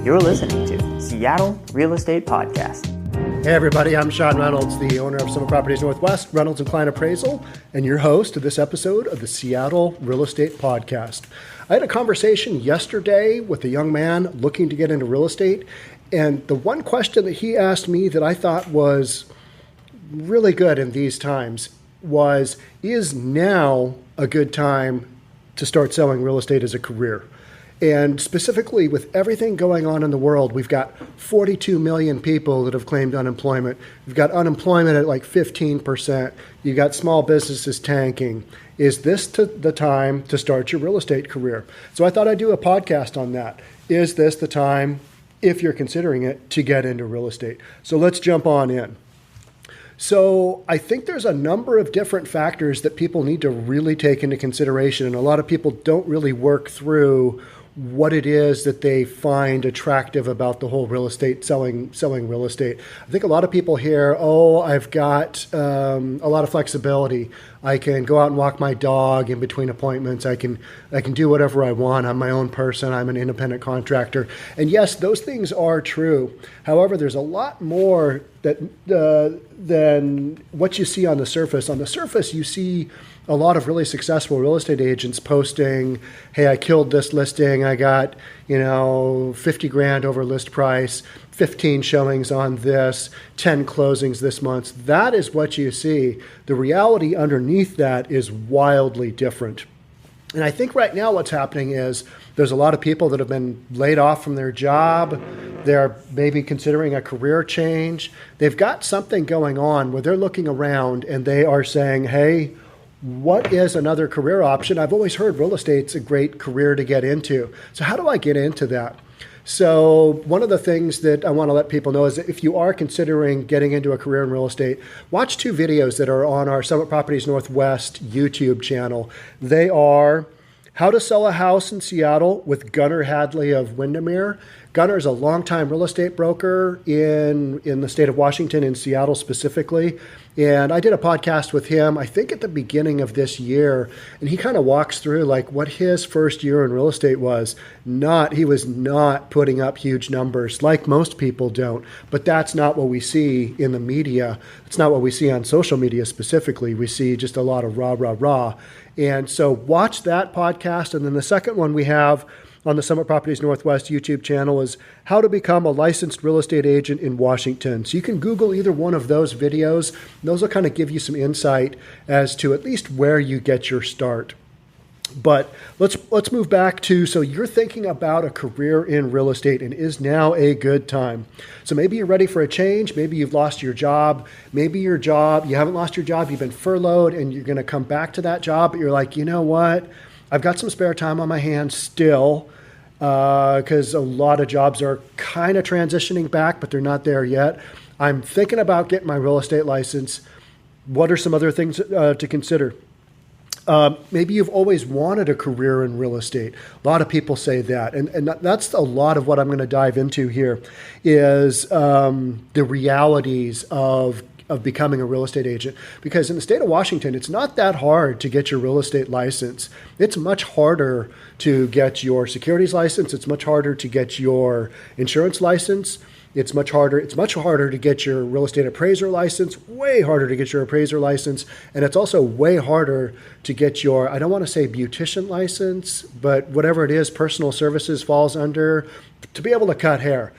You're listening to Seattle Real Estate Podcast. Hey everybody, I'm Sean Reynolds, the owner of Summit Properties Northwest, Reynolds & Klein Appraisal, and your host of this episode of the Seattle Real Estate Podcast. I had a conversation yesterday with a young man looking to get into real estate, and the one question that he asked me that I thought was really good in these times was, is now a good time to start selling real estate as a career? And specifically with everything going on in the world, we've got 42 million people that have claimed unemployment. We've got unemployment at like 15%. You've got small businesses tanking. Is this the time to start your real estate career? So I thought I'd do a podcast on that. Is this the time, if you're considering it, to get into real estate? So let's jump on in. So I think there's a number of different factors that people need to really take into consideration, and a lot of people don't really work through what it is that they find attractive about the whole real estate, selling real estate. I think a lot of people hear, oh, I've got a lot of flexibility. I can go out and walk my dog in between appointments. I can do whatever I want. I'm my own person. I'm an independent contractor. And yes, those things are true. However, there's a lot more than what you see on the surface. On the surface, you see a lot of really successful real estate agents posting, hey, I killed this listing. I got, 50 grand over list price, 15 showings on this, 10 closings this month. That is what you see. The reality underneath that is wildly different. And I think right now what's happening is there's a lot of people that have been laid off from their job. They're maybe considering a career change. They've got something going on where they're looking around and they are saying, hey, what is another career option? I've always heard real estate's a great career to get into. So how do I get into that? So one of the things that I want to let people know is that if you are considering getting into a career in real estate, watch two videos that are on our Summit Properties Northwest YouTube channel. They are How to Sell a House in Seattle with Gunnar Hadley of Windermere. Gunnar is a longtime real estate broker in the state of Washington, in Seattle specifically. And I did a podcast with him, I think at the beginning of this year, and he kind of walks through like what his first year in real estate was. He was not putting up huge numbers like most people don't, but that's not what we see in the media. It's not what we see on social media specifically. We see just a lot of rah. And so watch that podcast. And then the second one we have on the Summit Properties Northwest YouTube channel is How to Become a Licensed Real Estate Agent in Washington. So you can Google either one of those videos. Those will kind of give you some insight as to at least where you get your start. But let's move back to, so you're thinking about a career in real estate, and is now a good time. So maybe you're ready for a change. Maybe you've lost your job. Maybe you haven't lost your job. You've been furloughed and you're going to come back to that job, but you're like, you know what? I've got some spare time on my hands still, because a lot of jobs are kind of transitioning back, but they're not there yet. I'm thinking about getting my real estate license. What are some other things to consider? Maybe you've always wanted a career in real estate. A lot of people say that. And that's a lot of what I'm going to dive into here is the realities of becoming a real estate agent. Because in the state of Washington, it's not that hard to get your real estate license. It's much harder to get your securities license. It's much harder to get your insurance license. It's much harder to get your real estate appraiser license, way harder to get your appraiser license. And it's also way harder to get your, I don't want to say beautician license, but whatever it is, personal services falls under, to be able to cut hair.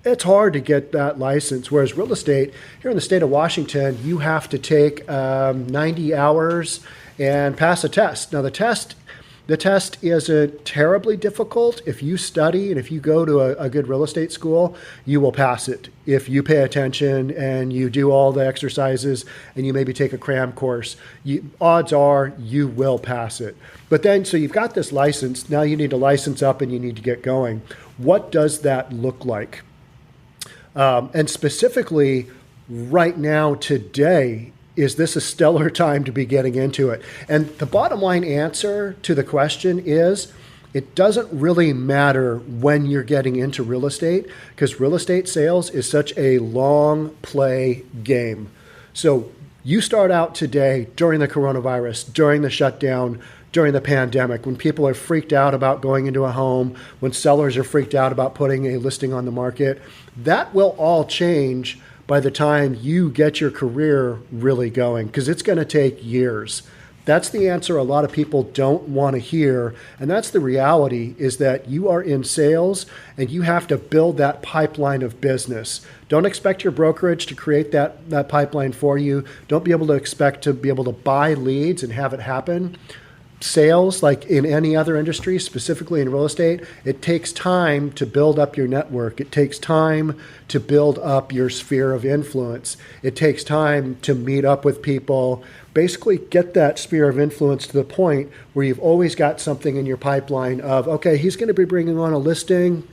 It's hard to get that license, whereas real estate, here in the state of Washington, you have to take 90 hours and pass a test. Now, the test isn't terribly difficult. If you study and if you go to a good real estate school, you will pass it. If you pay attention and you do all the exercises and you maybe take a cram course, odds are you will pass it. But then, so you've got this license. Now you need to license up and you need to get going. What does that look like? And specifically, right now, today, is this a stellar time to be getting into it? And the bottom line answer to the question is, it doesn't really matter when you're getting into real estate, because real estate sales is such a long play game. So you start out today during the coronavirus, during the shutdown, during the pandemic, when people are freaked out about going into a home, when sellers are freaked out about putting a listing on the market. That will all change by the time you get your career really going, because it's going to take years. That's the answer a lot of people don't want to hear. And that's the reality, is that you are in sales and you have to build that pipeline of business. Don't expect your brokerage to create that pipeline for you. Don't be able to expect to be able to buy leads and have it happen. Sales, like in any other industry, specifically in real estate, it takes time to build up your network. It takes time to build up your sphere of influence. It takes time to meet up with people. Basically, get that sphere of influence to the point where you've always got something in your pipeline of, okay, he's going to be bringing on a listing.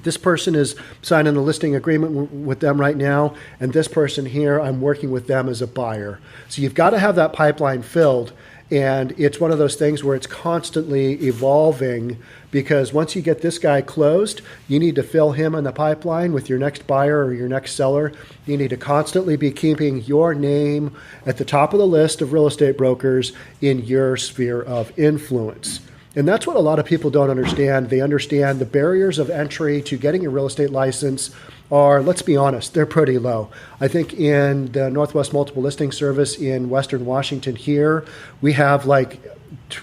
This person is signing a listing agreement with them right now, and this person here, I'm working with them as a buyer. So you've got to have that pipeline filled. And it's one of those things where it's constantly evolving, because once you get this guy closed, you need to fill him in the pipeline with your next buyer or your next seller. You need to constantly be keeping your name at the top of the list of real estate brokers in your sphere of influence. And that's what a lot of people don't understand. They understand the barriers of entry to getting a real estate license are, let's be honest, they're pretty low. I think in the Northwest Multiple Listing Service in Western Washington here, we have like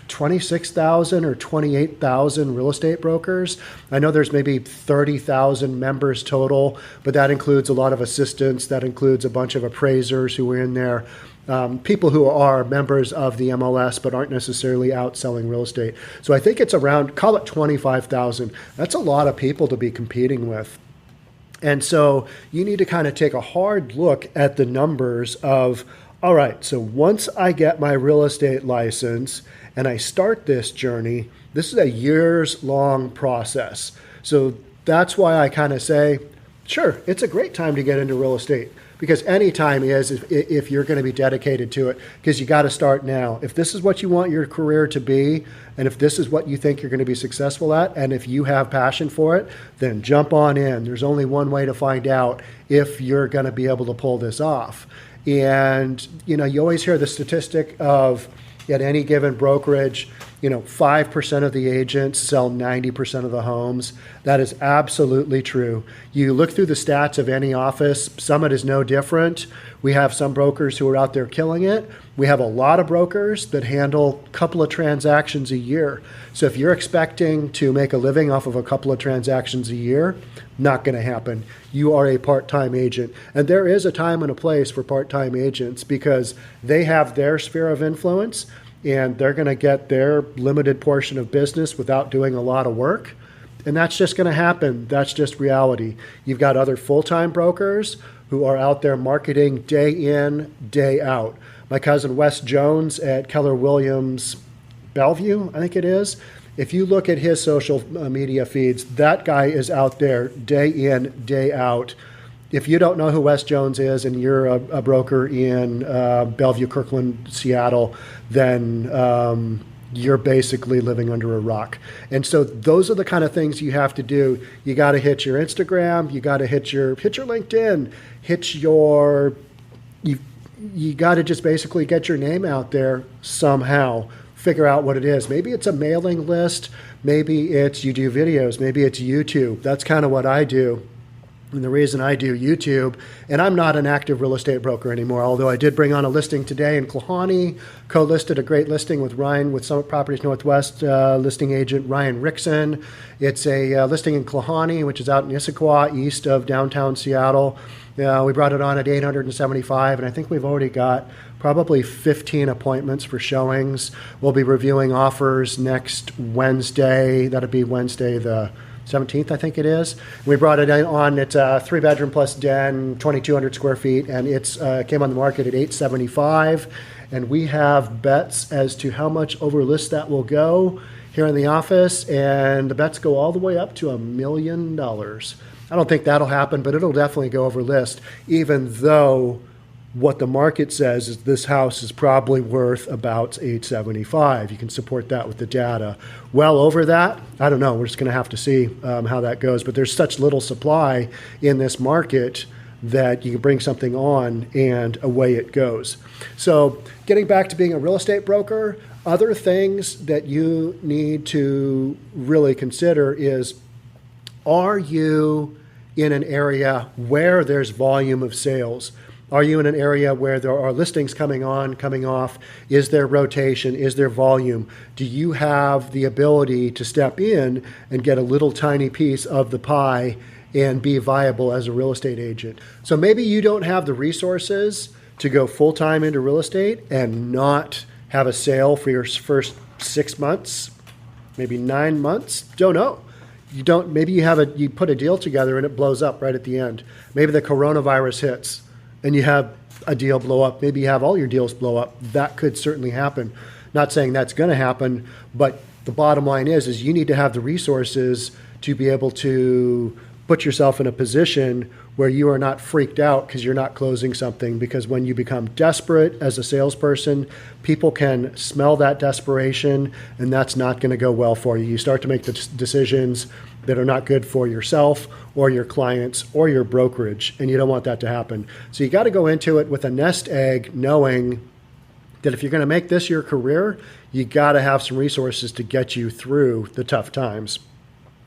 26,000 or 28,000 real estate brokers. I know there's maybe 30,000 members total, but that includes a lot of assistants. That includes a bunch of appraisers who are in there. People who are members of the MLS but aren't necessarily out selling real estate. So I think it's around, call it 25,000. That's a lot of people to be competing with. And so you need to kind of take a hard look at the numbers of, all right, so once I get my real estate license and I start this journey, this is a years-long process. So that's why I kind of say, sure, it's a great time to get into real estate, because any time is if you're going to be dedicated to it, because you got to start now. If this is what you want your career to be, and if this is what you think you're going to be successful at, and if you have passion for it, then jump on in. There's only one way to find out if you're going to be able to pull this off. And, you always hear the statistic of, at any given brokerage, 5% of the agents sell 90% of the homes. That is absolutely true. You look through the stats of any office, Summit is no different. We have some brokers who are out there killing it. We have a lot of brokers that handle a couple of transactions a year. So if you're expecting to make a living off of a couple of transactions a year, not going to happen. You are a part-time agent. And there is a time and a place for part-time agents, because they have their sphere of influence and they're going to get their limited portion of business without doing a lot of work. And that's just going to happen. That's just reality. You've got other full-time brokers who are out there marketing day in, day out. My cousin Wes Jones at Keller Williams Bellevue, I think it is. If you look at his social media feeds, that guy is out there day in, day out. If you don't know who Wes Jones is and you're a broker in Bellevue, Kirkland, Seattle, then you're basically living under a rock. And so those are the kind of things you have to do. You got to hit your Instagram. You got to hit your LinkedIn. You got to just basically get your name out there somehow. Figure out what it is. Maybe it's a mailing list. Maybe it's you do videos. Maybe it's YouTube. That's kind of what I do. And the reason I do YouTube, and I'm not an active real estate broker anymore, although I did bring on a listing today in Klahani, co-listed a great listing with Summit Properties Northwest listing agent Ryan Rickson. It's a listing in Klahani, which is out in Issaquah, east of downtown Seattle. We brought it on at 875, and I think we've already got probably 15 appointments for showings. We'll be reviewing offers next Wednesday. That'll be Wednesday the 17th, I think it is. We brought it on. It's a 3-bedroom plus den, 2,200 square feet, and it's came on the market at 875. And we have bets as to how much over list that will go here in the office, and the bets go all the way up to $1 million. I don't think that'll happen, but it'll definitely go over list, even though what the market says is this house is probably worth about 875. You can support that with the data. Well over that, I don't know. We're just going to have to see how that goes. But there's such little supply in this market that you can bring something on and away it goes. So getting back to being a real estate broker, Other things that you need to really consider is, are you in an area where there's volume of sales? Are you in an area where there are listings coming on, coming off? Is there rotation? Is there volume? Do you have the ability to step in and get a little tiny piece of the pie and be viable as a real estate agent? So maybe you don't have the resources to go full-time into real estate and not have a sale for your first 6 months, maybe 9 months. Don't know. You don't. Maybe you put a deal together and it blows up right at the end. Maybe the coronavirus hits and you have a deal blow up. Maybe you have all your deals blow up. That could certainly happen. Not saying that's going to happen, but the bottom line is you need to have the resources to be able to put yourself in a position where you are not freaked out because you're not closing something. Because when you become desperate as a salesperson, people can smell that desperation, and that's not going to go well for you. You start to make the decisions that are not good for yourself or your clients or your brokerage, and you don't want that to happen. So you got to go into it with a nest egg, knowing that if you're going to make this your career, you got to have some resources to get you through the tough times.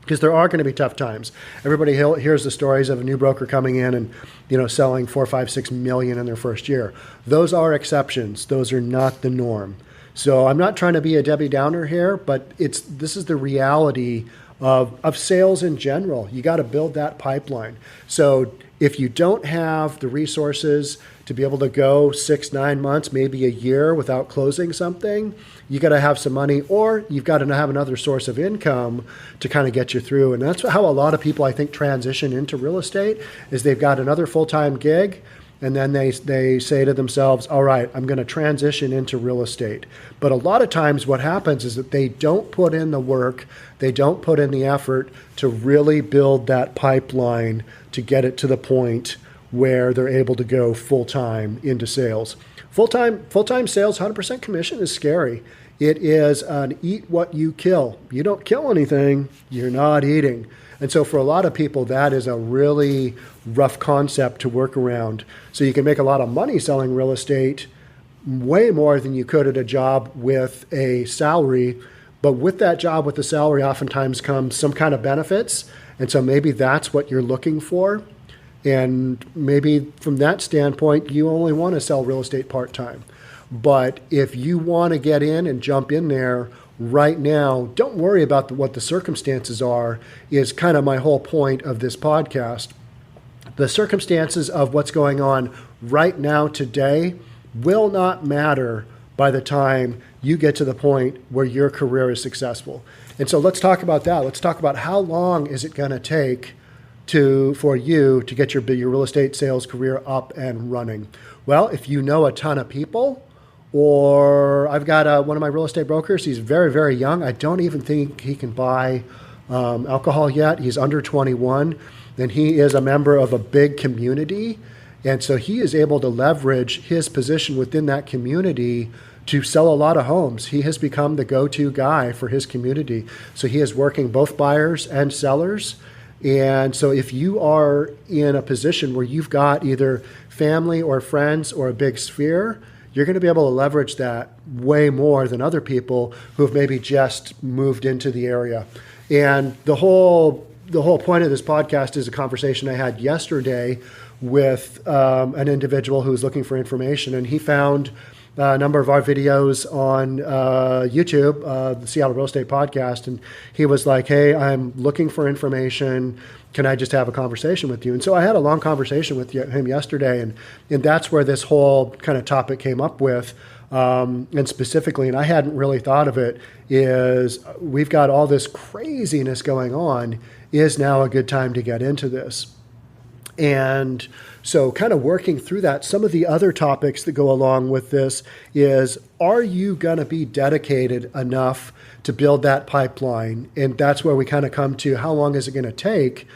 Because there are going to be tough times. Everybody hears the stories of a new broker coming in and, selling 4, 5, 6 million in their first year. Those are exceptions. Those are not the norm. So I'm not trying to be a Debbie Downer here, but this is the reality of sales in general. You got to build that pipeline. So if you don't have the resources to be able to go 6, 9 months, maybe a year without closing something, you got to have some money, or you've got to have another source of income to kind of get you through. And that's how a lot of people, I think, transition into real estate, is they've got another full-time gig, and then they say to themselves, all right, I'm going to transition into real estate. But a lot of times what happens is that they don't put in the work, they don't put in the effort to really build that pipeline to get it to the point where they're able to go full-time into sales. Full-time sales, 100% commission is scary. It is an eat what you kill. You don't kill anything, you're not eating. And so for a lot of people, that is a really rough concept to work around. So you can make a lot of money selling real estate, way more than you could at a job with a salary. But with that job with the salary, oftentimes comes some kind of benefits. And so maybe that's what you're looking for. And maybe from that standpoint, you only want to sell real estate part-time. But if you want to get in and jump in there right now, don't worry about what the circumstances are, is kind of my whole point of this podcast. The circumstances of what's going on right now today will not matter by the time you get to the point where your career is successful. And so let's talk about that. Let's talk about how long is it going to take for you to get your real estate sales career up and running. Well, if you know a ton of people, or I've got one of my real estate brokers, he's very, very young. I don't even think he can buy alcohol yet. He's under 21, and he is a member of a big community. And so he is able to leverage his position within that community to sell a lot of homes. He has become the go-to guy for his community. So he is working both buyers and sellers. And so if you are in a position where you've got either family or friends or a big sphere, you're going to be able to leverage that way more than other people who have maybe just moved into the area. And the whole point of this podcast is a conversation I had yesterday with an individual who was looking for information, and he found a number of our videos on YouTube, the Seattle Real Estate Podcast, and he was like, hey, I'm looking for information. Can I just have a conversation with you? And so I had a long conversation with him yesterday, and that's where this whole kind of topic came up with. And specifically, and I hadn't really thought of it, is we've got all this craziness going on. Is now a good time to get into this? And so kind of working through that, some of the other topics that go along with this is, are you going to be dedicated enough to build that pipeline? And that's where we kind of come to, how long is it going to take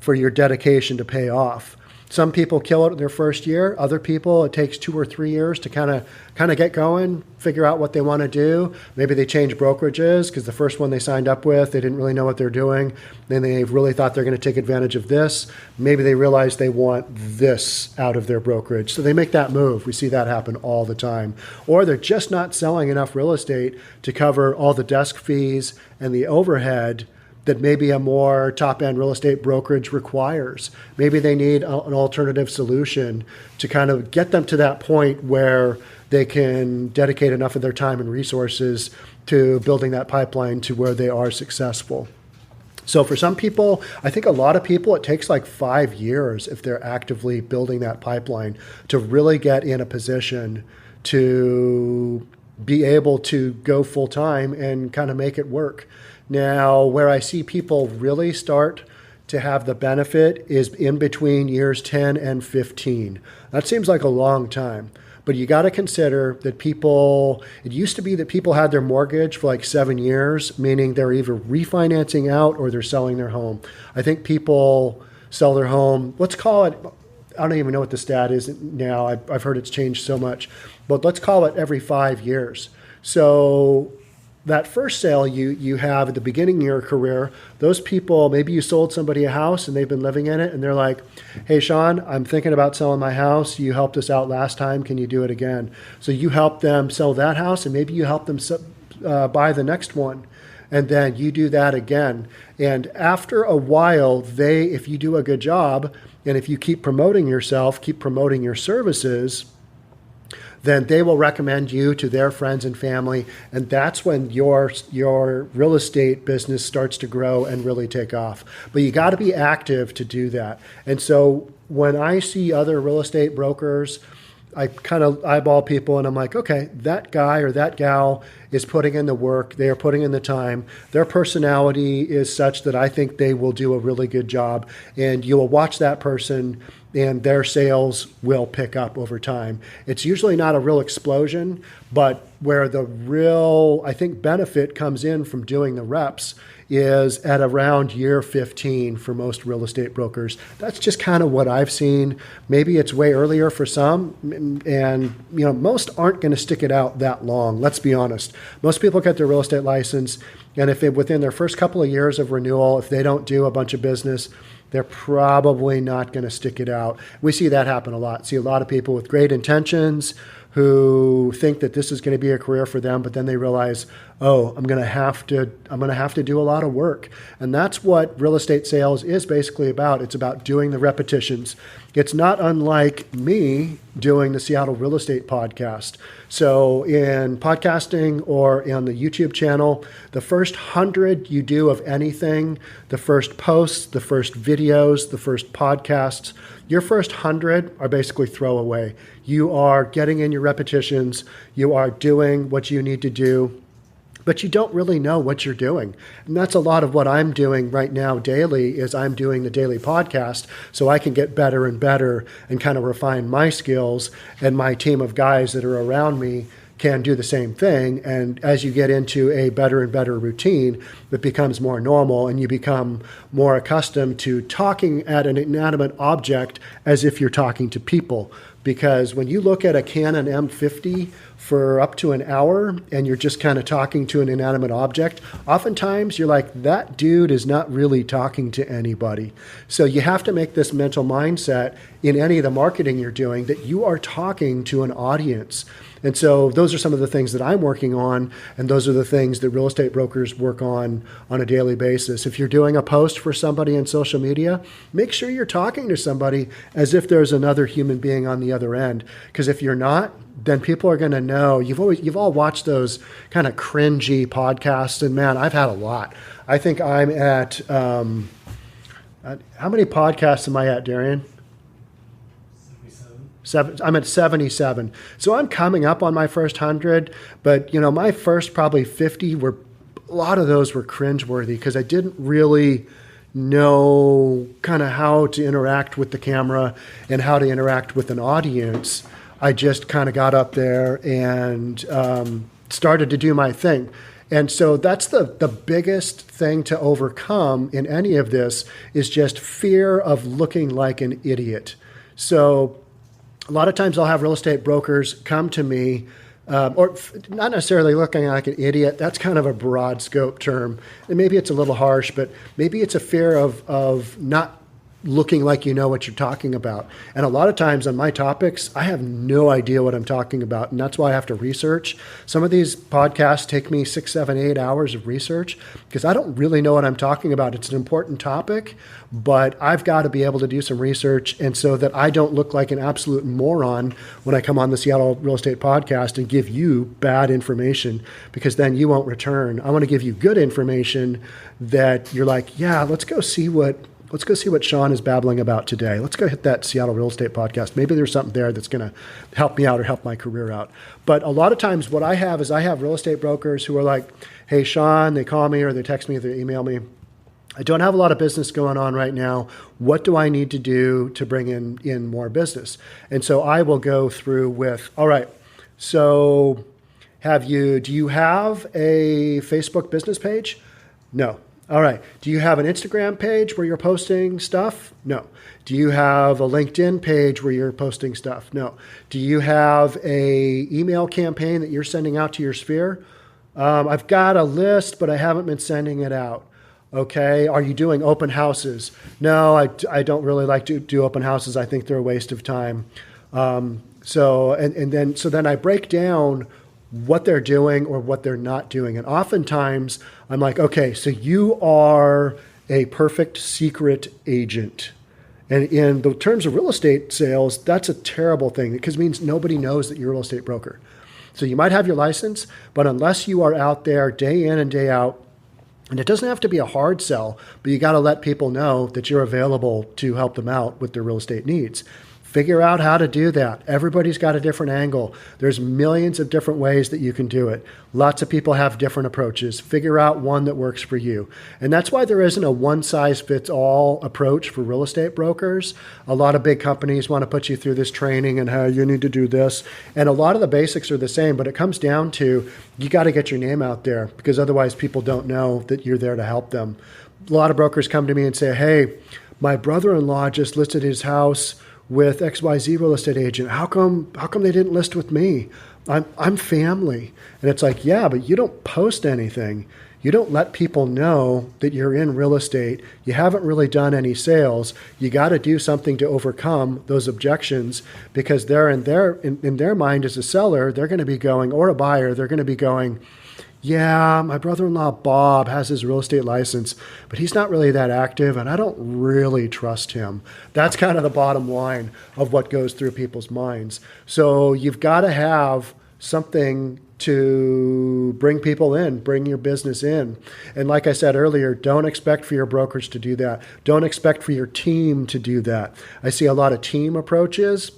for your dedication to pay off? Some people kill it in their first year. Other people, it takes 2 or 3 years to kind of get going, figure out what they want to do. Maybe they change brokerages because the first one they signed up with, they didn't really know what they're doing. Then they really thought they're going to take advantage of this. Maybe they realize they want this out of their brokerage. So they make that move. We see that happen all the time. Or they're just not selling enough real estate to cover all the desk fees and the overhead that maybe a more top-end real estate brokerage requires. Maybe they need an alternative solution to kind of get them to that point where they can dedicate enough of their time and resources to building that pipeline to where they are successful. So for some people, I think a lot of people, it takes like 5 years if they're actively building that pipeline to really get in a position to be able to go full-time and kind of make it work. Now, where I see people really start to have the benefit is in between years 10 and 15. That seems like a long time, but you got to consider that it used to be that people had their mortgage for like 7 years, meaning they're either refinancing out or they're selling their home. I think people sell their home, let's call it, I don't even know what the stat is now. I've heard it's changed so much, but let's call it every 5 years. So that first sale you have at the beginning of your career, those people, maybe you sold somebody a house and they've been living in it and they're like, hey, Sean, I'm thinking about selling my house. You helped us out last time. Can you do it again? So you help them sell that house and maybe you help them buy the next one. And then you do that again. And after a while, if you do a good job and if you keep promoting yourself, keep promoting your services, then they will recommend you to their friends and family. And that's when your real estate business starts to grow and really take off. But you got to be active to do that. And so when I see other real estate brokers, I kind of eyeball people and I'm like, okay, that guy or that gal is putting in the work. They are putting in the time. Their personality is such that I think they will do a really good job. And you will watch that person and their sales will pick up over time. It's usually not a real explosion, but where the real, I think, benefit comes in from doing the reps is at around year 15 for most real estate brokers. That's just kind of what I've seen. Maybe it's way earlier for some, and most aren't going to stick it out that long. Let's be honest. Most people get their real estate license, and if within their first couple of years of renewal, if they don't do a bunch of business, they're probably not going to stick it out. We see that happen a lot. See a lot of people with great intentions who think that this is going to be a career for them, but then they realize, oh, I'm going to have to do a lot of work. And that's what real estate sales is basically about. It's about doing the repetitions. It's not unlike me doing the Seattle Real Estate Podcast. So in podcasting or on the YouTube channel, the first 100 you do of anything, the first posts, the first videos, the first podcasts, your first 100 are basically throwaway. You are getting in your repetitions. You are doing what you need to do, but you don't really know what you're doing. And that's a lot of what I'm doing right now daily is I'm doing the daily podcast so I can get better and better and kind of refine my skills, and my team of guys that are around me can do the same thing. And as you get into a better and better routine, it becomes more normal and you become more accustomed to talking at an inanimate object as if you're talking to people. Because when you look at a Canon M50 for up to an hour and you're just kind of talking to an inanimate object, oftentimes you're like, that dude is not really talking to anybody. So you have to make this mental mindset in any of the marketing you're doing that you are talking to an audience. And so those are some of the things that I'm working on, and those are the things that real estate brokers work on a daily basis. If you're doing a post for somebody on social media, make sure you're talking to somebody as if there's another human being on the other end. Because if you're not, then people are going to know. You've all watched those kind of cringy podcasts, and man, I've had a lot. I think I'm at, how many podcasts am I at, Darian? I'm at 77. So I'm coming up on my first 100, but my first probably 50 a lot of those were cringeworthy because I didn't really know kind of how to interact with the camera and how to interact with an audience. I just kind of got up there and started to do my thing. And so that's the biggest thing to overcome in any of this is just fear of looking like an idiot. So a lot of times I'll have real estate brokers come to me, not necessarily looking like an idiot. That's kind of a broad scope term. And maybe it's a little harsh, but maybe it's a fear of not looking like you know what you're talking about. And a lot of times on my topics, I have no idea what I'm talking about. And that's why I have to research. Some of these podcasts take me 6, 7, 8 hours of research because I don't really know what I'm talking about. It's an important topic, but I've got to be able to do some research. And so that I don't look like an absolute moron when I come on the Seattle Real Estate Podcast and give you bad information, because then you won't return. I want to give you good information that you're like, yeah, let's go see what Sean is babbling about today. Let's go hit that Seattle Real Estate Podcast. Maybe there's something there that's going to help me out or help my career out. But a lot of times what I have is I have real estate brokers who are like, hey, Sean, they call me or they text me or they email me. I don't have a lot of business going on right now. What do I need to do to bring in more business? And so I will go through with, all right, so do you have a Facebook business page? No. All right. Do you have an Instagram page where you're posting stuff? No. Do you have a LinkedIn page where you're posting stuff? No. Do you have a email campaign that you're sending out to your sphere? I've got a list, but I haven't been sending it out. Okay. Are you doing open houses? No, I don't really like to do open houses. I think they're a waste of time. So then I break down what they're doing or what they're not doing. And oftentimes I'm like, okay, so you are a perfect secret agent. And in the terms of real estate sales, that's a terrible thing because it means nobody knows that you're a real estate broker. So you might have your license, but unless you are out there day in and day out, and it doesn't have to be a hard sell, but you got to let people know that you're available to help them out with their real estate needs. Figure out how to do that. Everybody's got a different angle. There's millions of different ways that you can do it. Lots of people have different approaches. Figure out one that works for you. And that's why there isn't a one-size-fits-all approach for real estate brokers. A lot of big companies want to put you through this training and how you need to do this. And a lot of the basics are the same, but it comes down to you got to get your name out there because otherwise people don't know that you're there to help them. A lot of brokers come to me and say, hey, my brother-in-law just listed his house with XYZ real estate agent. How come they didn't list with me? I'm family. And it's like, yeah, but you don't post anything. You don't let people know that you're in real estate. You haven't really done any sales. You got to do something to overcome those objections because they're in their mind as a seller, they're going to be going, or a buyer, they're going to be going, yeah, my brother-in-law Bob has his real estate license, but he's not really that active and I don't really trust him. That's kind of the bottom line of what goes through people's minds. So you've got to have something to bring people in, bring your business in. And like I said earlier, don't expect for your brokers to do that. Don't expect for your team to do that. I see a lot of team approaches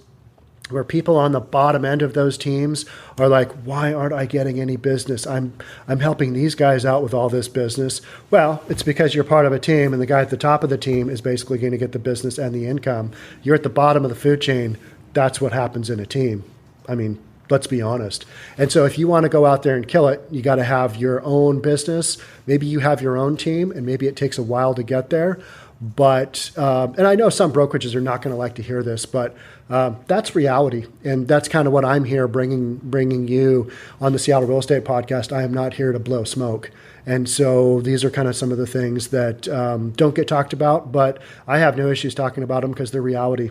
where people on the bottom end of those teams are like, why aren't I getting any business? I'm helping these guys out with all this business. Well, it's because you're part of a team and the guy at the top of the team is basically going to get the business and the income. You're at the bottom of the food chain. That's what happens in a team. I mean, let's be honest. And so if you want to go out there and kill it, you got to have your own business. Maybe you have your own team and maybe it takes a while to get there. But, and I know some brokerages are not going to like to hear this, but that's reality. And that's kind of what I'm here bringing you on the Seattle Real Estate Podcast. I am not here to blow smoke. And so these are kind of some of the things that don't get talked about, but I have no issues talking about them because they're reality.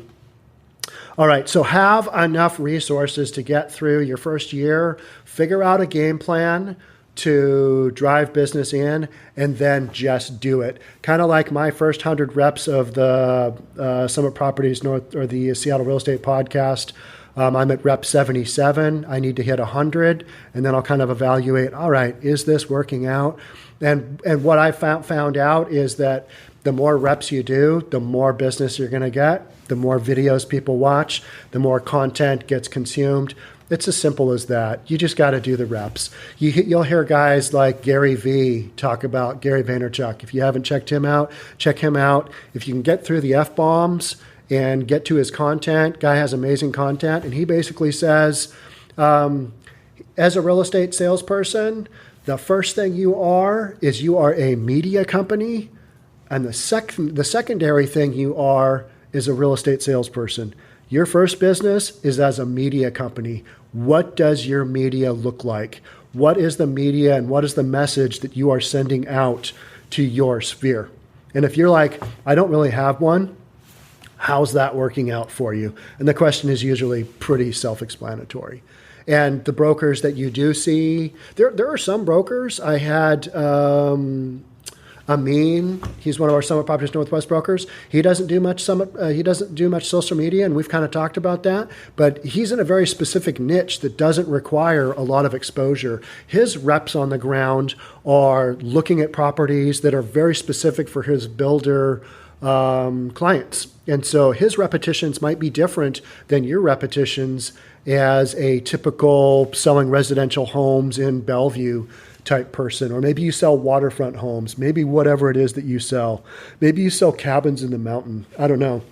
All right, so have enough resources to get through your first year, figure out a game plan to drive business in, and then just do it. Kind of like my first 100 reps of the Summit Properties North or the Seattle Real Estate Podcast. I'm at rep 77. I need to hit 100, and then I'll kind of evaluate, all right, is this working out? And what I found out is that the more reps you do, the more business you're going to get, the more videos people watch, the more content gets consumed. It's as simple as that. You just got to do the reps. You'll hear guys like Gary V talk about Gary Vaynerchuk. If you haven't checked him out, check him out. If you can get through the F-bombs and get to his content, guy has amazing content. And he basically says, as a real estate salesperson, the first thing you are a media company. And the secondary thing you are is a real estate salesperson. Your first business is as a media company. What does your media look like? What is the media and what is the message that you are sending out to your sphere? And if you're like, I don't really have one, how's that working out for you? And the question is usually pretty self-explanatory. And the brokers that you do see, there are some brokers. I had Amin, he's one of our Summit Properties Northwest brokers. He doesn't do much social media, and we've kind of talked about that. But he's in a very specific niche that doesn't require a lot of exposure. His reps on the ground are looking at properties that are very specific for his builder clients. And so his repetitions might be different than your repetitions as a typical selling residential homes in Bellevue type person. Or maybe you sell waterfront homes, maybe whatever it is that you sell. Maybe you sell cabins in the mountain. I don't know.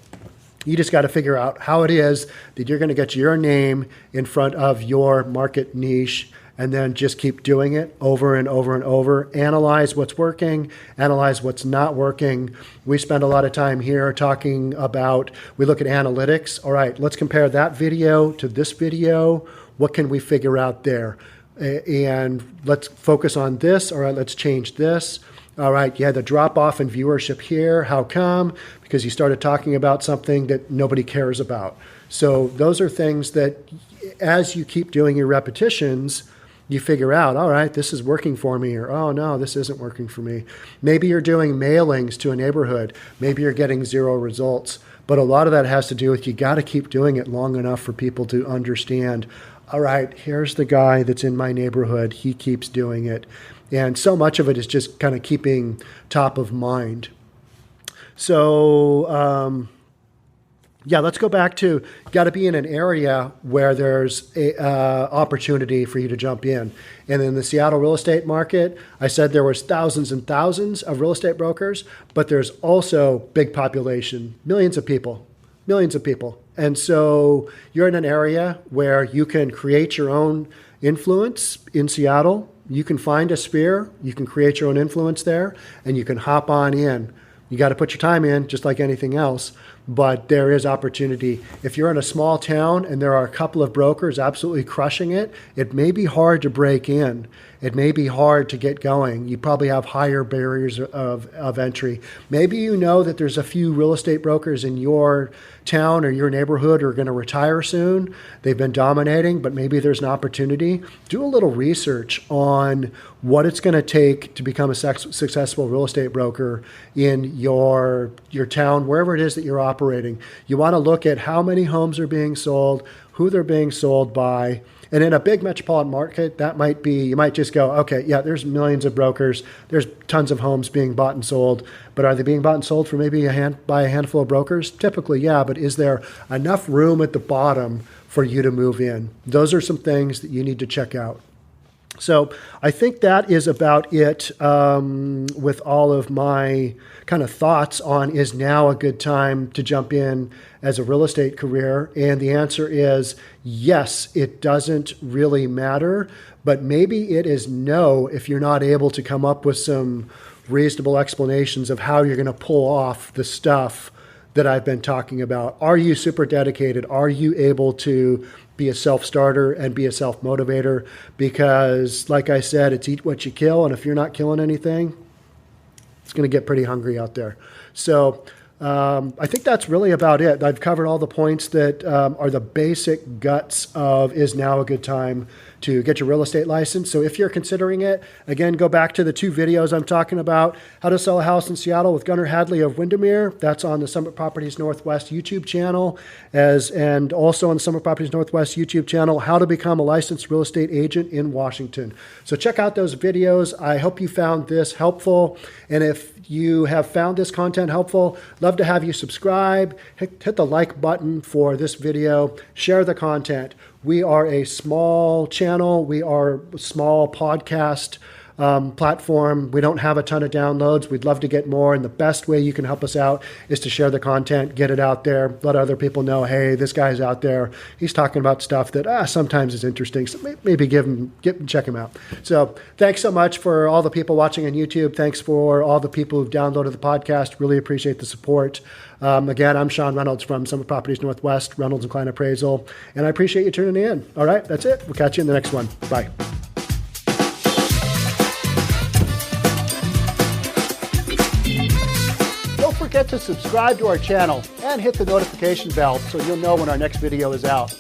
You just got to figure out how it is that you're going to get your name in front of your market niche, and then just keep doing it over and over and over. Analyze what's working, analyze what's not working. We spend a lot of time here talking about, we look at analytics. All right, let's compare that video to this video. What can we figure out there? And let's focus on this. All right, let's change this. All right, you had the drop off in viewership here. How come? Because you started talking about something that nobody cares about. So those are things that as you keep doing your repetitions, you figure out, all right, this is working for me, or, oh, no, this isn't working for me. Maybe you're doing mailings to a neighborhood. Maybe you're getting 0 results. But a lot of that has to do with you got to keep doing it long enough for people to understand, all right, here's the guy that's in my neighborhood. He keeps doing it. And so much of it is just kind of keeping top of mind. So, yeah, let's go back to got to be in an area where there's a opportunity for you to jump in. And in the Seattle real estate market, I said there was thousands and thousands of real estate brokers, but there's also big population, millions of people. And so you're in an area where you can create your own influence in Seattle. You can find a sphere, you can create your own influence there, and you can hop on in. You got to put your time in, just like anything else, but there is opportunity. If you're in a small town and there are a couple of brokers absolutely crushing it, it may be hard to break in. It may be hard to get going. You probably have higher barriers of entry. Maybe you know that there's a few real estate brokers in your town or your neighborhood who are going to retire soon. They've been dominating, but maybe there's an opportunity. Do a little research on what it's going to take to become a successful real estate broker in your town, wherever it is that you're operating. You want to look at how many homes are being sold, who they're being sold by. And in a big metropolitan market, that might be, you might just go, okay, yeah, there's millions of brokers. There's tons of homes being bought and sold. But are they being bought and sold for maybe by a handful of brokers? Typically, yeah. But is there enough room at the bottom for you to move in? Those are some things that you need to check out. So I think that is about it with all of my kind of thoughts on is now a good time to jump in as a real estate career. And the answer is yes, it doesn't really matter, but maybe it is no if you're not able to come up with some reasonable explanations of how you're going to pull off the stuff that I've been talking about. Are you super dedicated? Are you able to be a self-starter and be a self-motivator? Because like I said, it's eat what you kill. And if you're not killing anything, it's going to get pretty hungry out there. So I think that's really about it. I've covered all the points that are the basic guts of is now a good time to get your real estate license. So if you're considering it, again, go back to the 2 videos I'm talking about. How to sell a house in Seattle with Gunnar Hadley of Windermere. That's on the Summit Properties Northwest YouTube channel, and also on the Summit Properties Northwest YouTube channel, how to become a licensed real estate agent in Washington. So check out those videos. I hope you found this helpful. And if you have found this content helpful, love to have you subscribe, hit the like button for this video, share the content. We are a small channel. We are a small podcast platform. We don't have a ton of downloads. We'd love to get more. And the best way you can help us out is to share the content, get it out there, let other people know, hey, this guy's out there. He's talking about stuff that sometimes is interesting. So maybe check him out. So thanks so much for all the people watching on YouTube. Thanks for all the people who've downloaded the podcast. Really appreciate the support. Again, I'm Sean Reynolds from Summit Properties Northwest, Reynolds and Klein Appraisal, and I appreciate you tuning in. All right, that's it. We'll catch you in the next one. Bye. Don't forget to subscribe to our channel and hit the notification bell so you'll know when our next video is out.